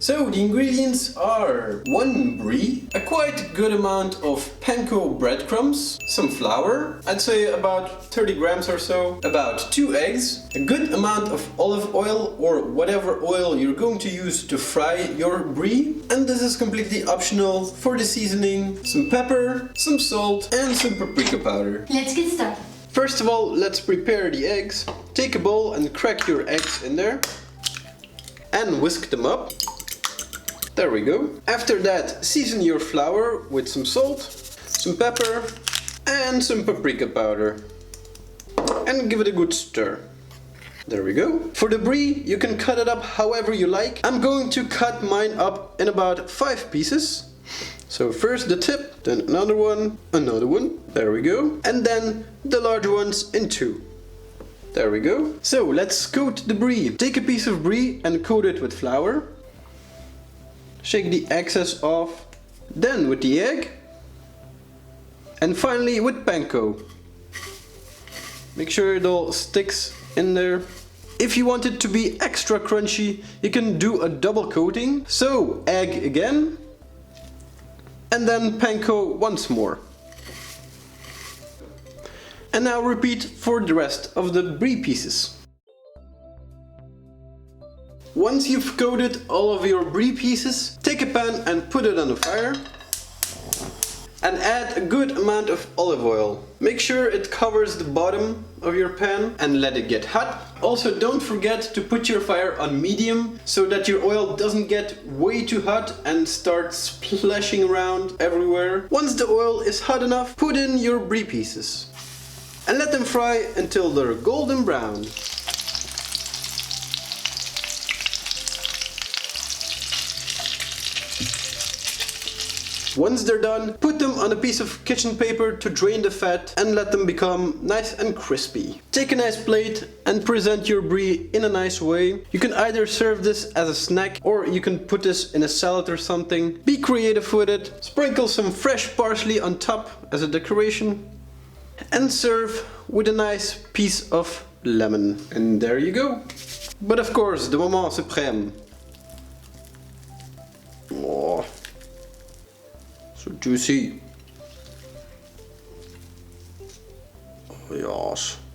So the ingredients are 1 brie, a quite good amount of panko breadcrumbs, some flour, I'd say about 30 grams or so, about 2 eggs, a good amount of olive oil or whatever oil you're going to use to fry your brie, and this is completely optional. For the seasoning, some pepper, some salt and some paprika powder. Let's get started. First of all, let's prepare the eggs. Take a bowl and crack your eggs in there and whisk them up. There we go. After that, season your flour with some salt, some pepper and some paprika powder. And give it a good stir. There we go. For the brie, you can cut it up however you like. I'm going to cut mine up in about 5 pieces. So first the tip, then another one, there we go. And then the large ones in 2. There we go. So let's coat the brie. Take a piece of brie and coat it with flour. Shake the excess off, then with the egg, and finally with panko. Make sure it all sticks in there. If you want it to be extra crunchy, you can do a double coating. So egg again, and then panko once more. And now repeat for the rest of the brie pieces. Once you've coated all of your brie pieces, take a pan and put it on the fire. And add a good amount of olive oil. Make sure it covers the bottom of your pan and let it get hot. Also, don't forget to put your fire on medium so that your oil doesn't get way too hot and start splashing around everywhere. Once the oil is hot enough, put in your brie pieces and let them fry until they're golden brown. Once they're done, put them on a piece of kitchen paper to drain the fat and let them become nice and crispy. Take a nice plate and present your brie in a nice way. You can either serve this as a snack or you can put this in a salad or something. Be creative with it. Sprinkle some fresh parsley on top as a decoration and serve with a nice piece of lemon. And there you go. But of course, the moment suprême. Oh. So juicy. Oh yes.